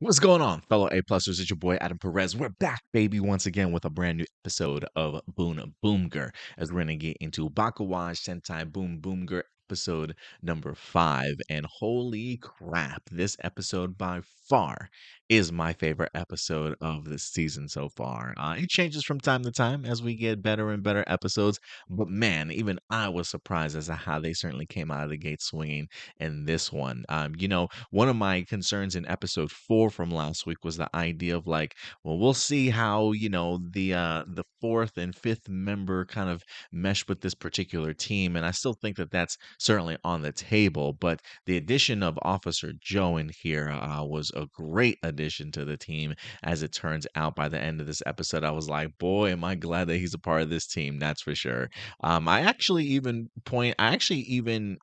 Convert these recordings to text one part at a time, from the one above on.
What's going on, fellow A-Plusers? It's your boy Adam Perez. We're back, baby, once again with a brand new episode of BoonBoomGer, as we're gonna get into Bakuage Sentai BOONBOOMGER episode number 5. And holy crap, this episode by far is my favorite episode of the season so far. It changes from time to time as we get better and better episodes, but man, even I was surprised as to how they certainly came out of the gate swinging in this one. One of my concerns in episode 4 from last week was the idea of like, well, we'll see how, the fourth and fifth member kind of mesh with this particular team. And I still think that that's certainly on the table. But the addition of Officer Joe in here was a great addition to the team. As it turns out, by the end of this episode, I was like, boy, am I glad that he's a part of this team. That's for sure. I actually even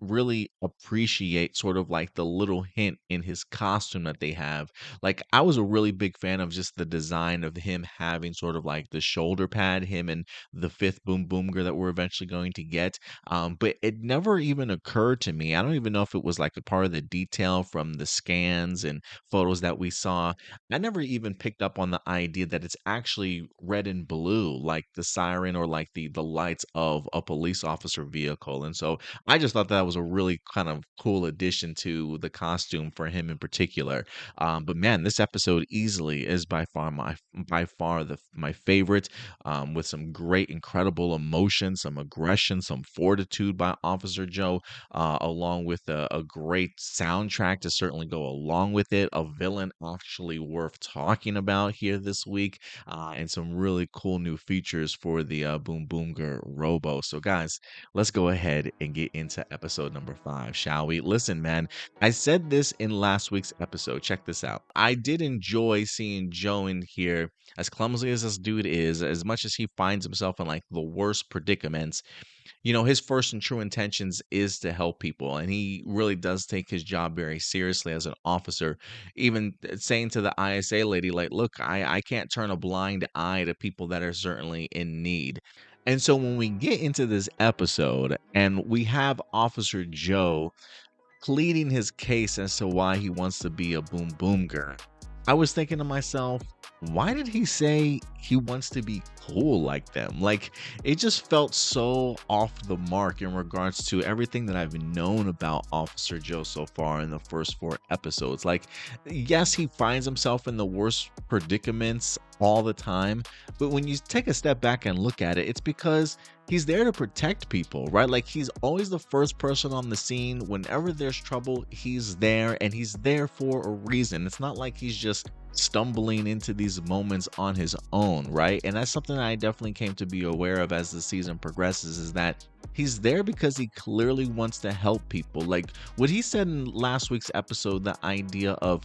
really appreciate sort of like the little hint in his costume that they have. Like, I was a really big fan of just the design of him having sort of like the shoulder pad, him and the fifth BoonBoomger that we're eventually going to get. But it never even occurred to me. I don't even know if it was like a part of the detail from the scans and photos that we saw. I never even picked up on the idea that it's actually red and blue, like the siren or like the lights of a police officer vehicle. And so I just thought that was a really kind of cool addition to the costume for him in particular. But man, this episode easily is by far my favorite, with some great, incredible emotion, some aggression, some fortitude by Officer Joe, along with a great soundtrack to certainly go along with it. A villain actually worth talking about here this week, and some really cool new features for the BoonBoomger Robo. So, guys, let's go ahead and get into episode number 5, shall we? Listen, man, I said this in last week's episode. Check this out. I did enjoy seeing Joe in here, as clumsy as this dude is, as much as he finds himself in like the worst predicaments. His first and true intentions is to help people, and he really does take his job very seriously as an officer, even saying to the ISA lady, like, look, I can't turn a blind eye to people that are certainly in need. And so when we get into this episode and we have Officer Joe pleading his case as to why he wants to be a BoonBoomger, I was thinking to myself, why did he say he wants to be cool like them? Like, it just felt so off the mark in regards to everything that I've known about Officer Joe so far in the first 4 episodes. Like, yes, he finds himself in the worst predicaments all the time, but when you take a step back and look at it, it's because he's there to protect people, right? Like, he's always the first person on the scene. Whenever there's trouble, he's there, and he's there for a reason. It's not like he's just stumbling into these moments on his own, right? And that's something I definitely came to be aware of as the season progresses, is that he's there because he clearly wants to help people. Like what he said in last week's episode, the idea of,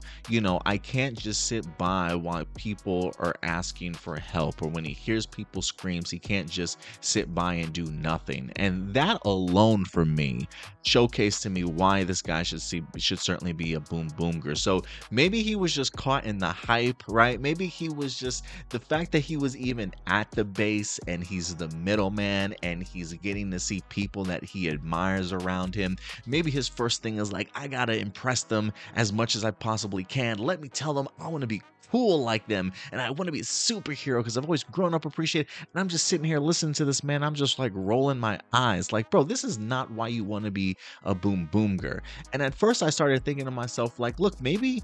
I can't just sit by while people are asking for help, or when he hears people screams, he can't just sit by and do nothing. And that alone for me showcased to me why this guy should certainly be a BoonBoomger. So maybe he was just caught in the hype, right? Maybe he was just the fact that he was even at the base and he's the middleman and he's getting to see people that he admires around him. Maybe his first thing is like, I gotta impress them as much as I possibly can. Let me tell them I want to be cool like them, and I want to be a superhero because I've always grown up appreciated. And I'm just sitting here listening to this man. I'm just like rolling my eyes, like, bro, this is not why you want to be a BoonBoomger. And at first, I started thinking to myself, like, look, maybe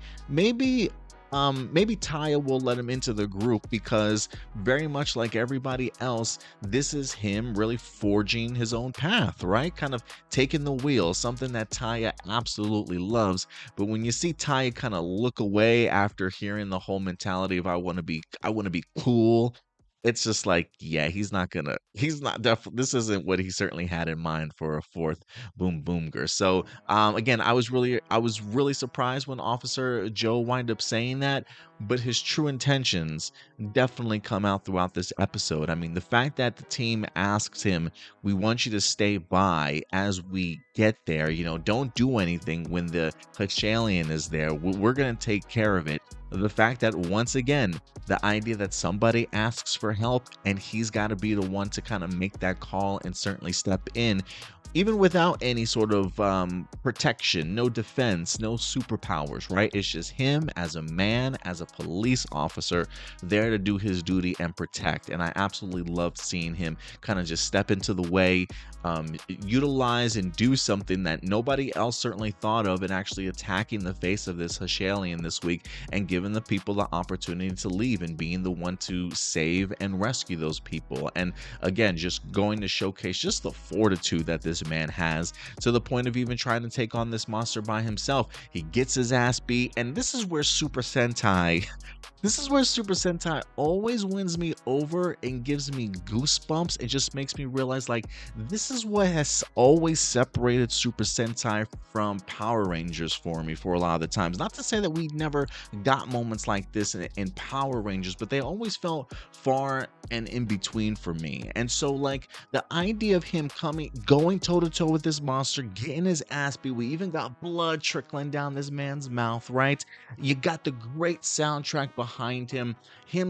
Taya will let him into the group because, very much like everybody else, this is him really forging his own path, right? Kind of taking the wheel, something that Taya absolutely loves. But when you see Taya kind of look away after hearing the whole mentality of I want to be cool, it's just like, yeah, he's not definitely, this isn't what he certainly had in mind for a fourth BoonBoomger. So again, I was really surprised when Officer Joe wind up saying that, but his true intentions definitely come out throughout this episode. I mean, the fact that the team asks him, we want you to stay by as we get there, don't do anything when the Hachalian is there, we're going to take care of it. The fact that once again, the idea that somebody asks for help and he's got to be the one to kind of make that call and certainly step in, even without any sort of protection, no defense, no superpowers, right? It's just him as a man, as a police officer, there to do his duty and protect. And I absolutely love seeing him kind of just step into the way, utilize and do something that nobody else certainly thought of, and actually attacking the face of this Hashalian this week and giving the people the opportunity to leave and being the one to save and rescue those people. And again, just going to showcase just the fortitude that this man has, to the point of even trying to take on this monster by himself. He gets his ass beat, and this is where Super Sentai always wins me over and gives me goosebumps. It just makes me realize, like, this is what has always separated Super Sentai from Power Rangers for me for a lot of the times. Not to say that we never got moments like this in Power Rangers, but they always felt far and in between for me. And so, like, the idea of him going toe to toe with this monster, getting his ass beat, we even got blood trickling down this man's mouth, right? You got the great soundtrack behind him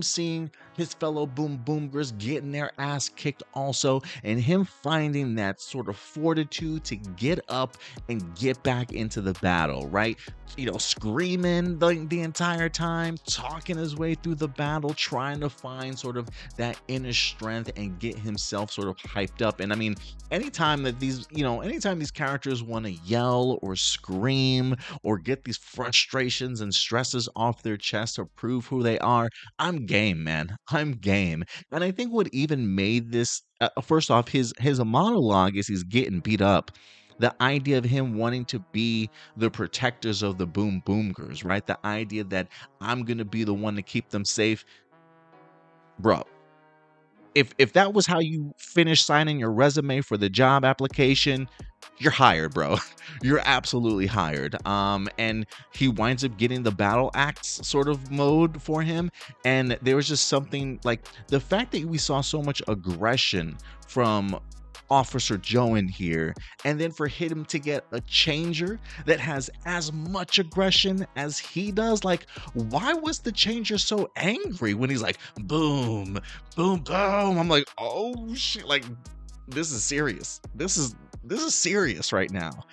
seeing his fellow boom boomgers getting their ass kicked also, and him finding that sort of fortitude to get up and get back into the battle, right? You know, screaming the entire time, talking his way through the battle, trying to find sort of that inner strength and get himself sort of hyped up. And I mean, anytime these characters want to yell or scream or get these frustrations and stresses off their chest or prove who they are, I'm game, man. I'm game. And I think what even made this, first off, his monologue is he's getting beat up. The idea of him wanting to be the protectors of the boom boomgers, right? The idea that I'm going to be the one to keep them safe. Bro, if that was how you finish signing your resume for the job application, you're hired, bro. You're absolutely hired. And he winds up getting the battle axe sort of mode for him. And there was just something like the fact that we saw so much aggression from Officer Joe in here, and then for him to get a changer that has as much aggression as he does. Like, why was the changer so angry when he's like, boom, boom, boom? I'm like, oh shit, like, this is serious. This is serious right now.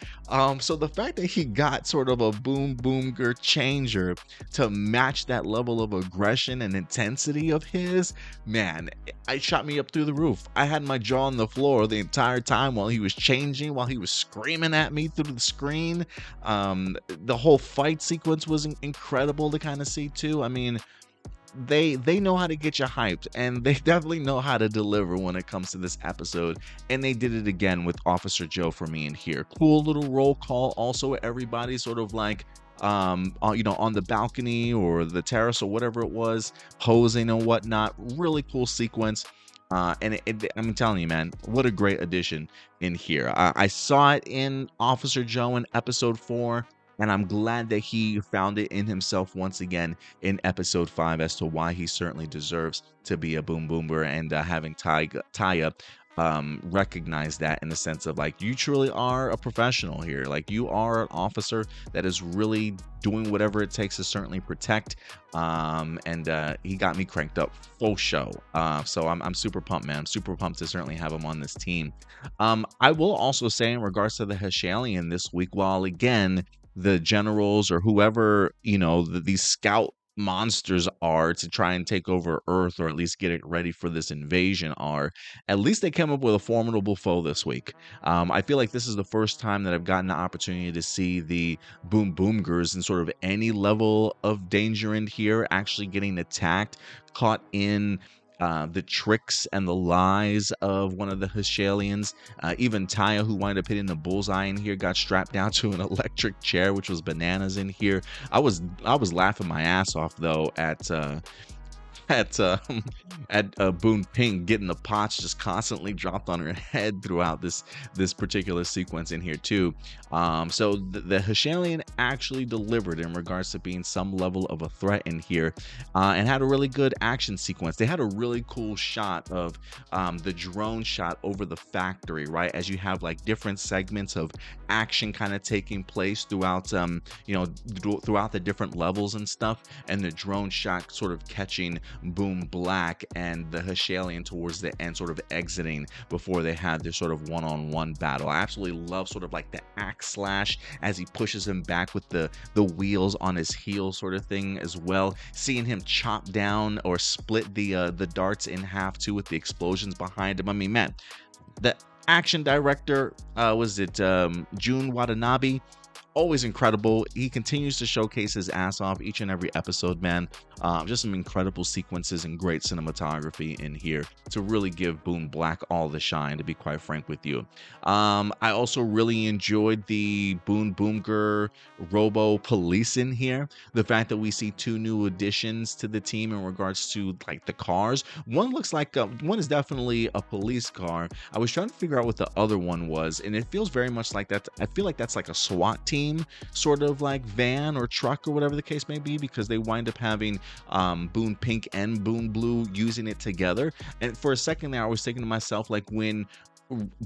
So the fact that he got sort of a boom boomger changer to match that level of aggression and intensity of his, man, it shot me up through the roof. I had my jaw on the floor the entire time while he was changing, while he was screaming at me through the screen. The whole fight sequence was incredible to kind of see too. I mean, they know how to get you hyped, and they definitely know how to deliver when it comes to this episode, and they did it again with Officer Joe for me in here. Cool little roll call also, everybody sort of like on the balcony or the terrace or whatever it was, posing and whatnot. Really cool sequence. And I'm telling you, man, what a great addition in here. I saw it in Officer Joe in episode 4, and I'm glad that he found it in himself once again in episode 5 as to why he certainly deserves to be a boom boomer, and having Taya recognize that in the sense of, like, you truly are a professional here. Like, you are an officer that is really doing whatever it takes to certainly protect. And he got me cranked up full show. So I'm super pumped, man. I'm super pumped to certainly have him on this team. I will also say, in regards to the Hashalian this week, while again the generals or whoever, these scout monsters are to try and take over Earth, or at least get it ready for this invasion, at least they came up with a formidable foe this week. I feel like this is the first time that I've gotten the opportunity to see the boom boomgers in sort of any level of danger in here, actually getting attacked, caught in the tricks and the lies of one of the Hashalians. Even Taya, who wound up hitting the bullseye in here, got strapped down to an electric chair, which was bananas in here. I was laughing my ass off though at at Boon Ping getting the pots just constantly dropped on her head throughout this particular sequence in here too. So the Hishalian actually delivered in regards to being some level of a threat in here, and had a really good action sequence. They had a really cool shot of the drone shot over the factory, right? As you have like different segments of action kind of taking place throughout, throughout the different levels and stuff, and the drone shot sort of catching Boom Black and the Hishalian towards the end, sort of exiting before they had their sort of one-on-one battle. I absolutely love sort of like the axe slash as he pushes him back with the wheels on his heel sort of thing as well. Seeing him chop down or split the darts in half too with the explosions behind him. I mean, man, the action director, was it Jun Watanabe? Always incredible. He continues to showcase his ass off each and every episode, man. Just some incredible sequences and great cinematography in here to really give Boom Black all the shine, to be quite frank with you. I also really enjoyed the BoonBoomger Robo Police in here. The fact that we see 2 new additions to the team in regards to like the cars. One looks like one is definitely a police car. I was trying to figure out what the other one was, and it feels very much like that. I feel like that's like a SWAT team sort of like van or truck or whatever the case may be, because they wind up having Boon Pink and Boon Blue using it together. And for a second there, I was thinking to myself, like, when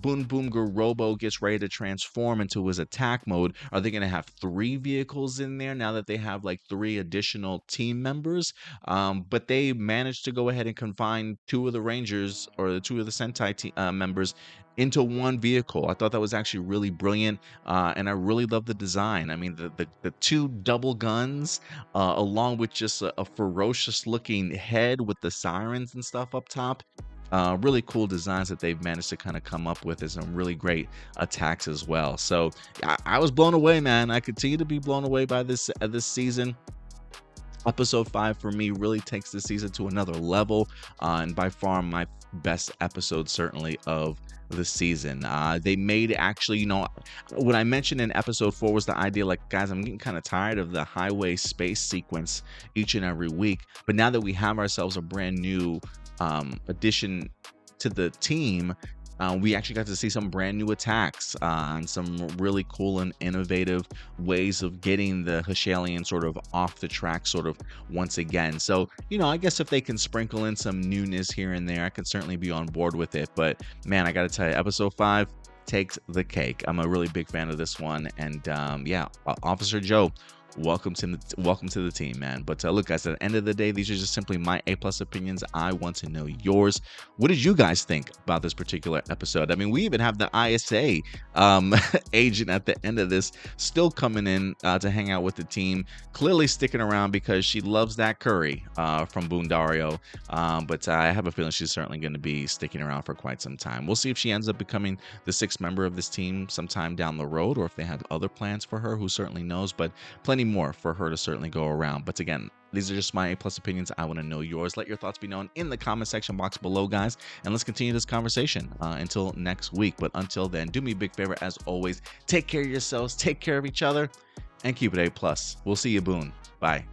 BoonBoomger Robo gets ready to transform into his attack mode, are they going to have 3 vehicles in there now that they have like 3 additional team members? But they managed to go ahead and confine 2 of the Rangers, or the 2 of the Sentai members, into 1 vehicle. I thought that was actually really brilliant, and I really love the design. I mean, the 2 double guns, along with just a ferocious looking head with the sirens and stuff up top. Really cool designs that they've managed to kind of come up with, and some really great attacks as well. So I was blown away, man. I continue to be blown away by this season. Episode 5 for me really takes the season to another level, and by far my best episode certainly of the season. They made, actually, what I mentioned in episode 4 was the idea, like, guys, I'm getting kind of tired of the highway space sequence each and every week. But now that we have ourselves a brand new addition to the team, we actually got to see some brand new attacks, and some really cool and innovative ways of getting the Hishalian sort of off the track sort of once again. So, I guess if they can sprinkle in some newness here and there, I can certainly be on board with it. But man, I got to tell you, episode 5 takes the cake. I'm a really big fan of this one. And yeah, Officer Joe, welcome to the team, man. But look, guys, at the end of the day, these are just simply my A+ opinions. I want to know yours. What did you guys think about this particular episode? I mean, we even have the ISA agent at the end of this still coming in to hang out with the team, clearly sticking around because she loves that curry from Boondario. But I have a feeling she's certainly going to be sticking around for quite some time. We'll see if she ends up becoming the 6th member of this team sometime down the road, or if they have other plans for her. Who certainly knows? But plenty more for her to certainly go around. But again, these are just my A+ opinions. I want to know yours. Let your thoughts be known in the comment section box below, guys, and let's continue this conversation until next week. But until then, do me a big favor, as always, take care of yourselves, take care of each other, and keep it A+. We'll see you, Boon. Bye.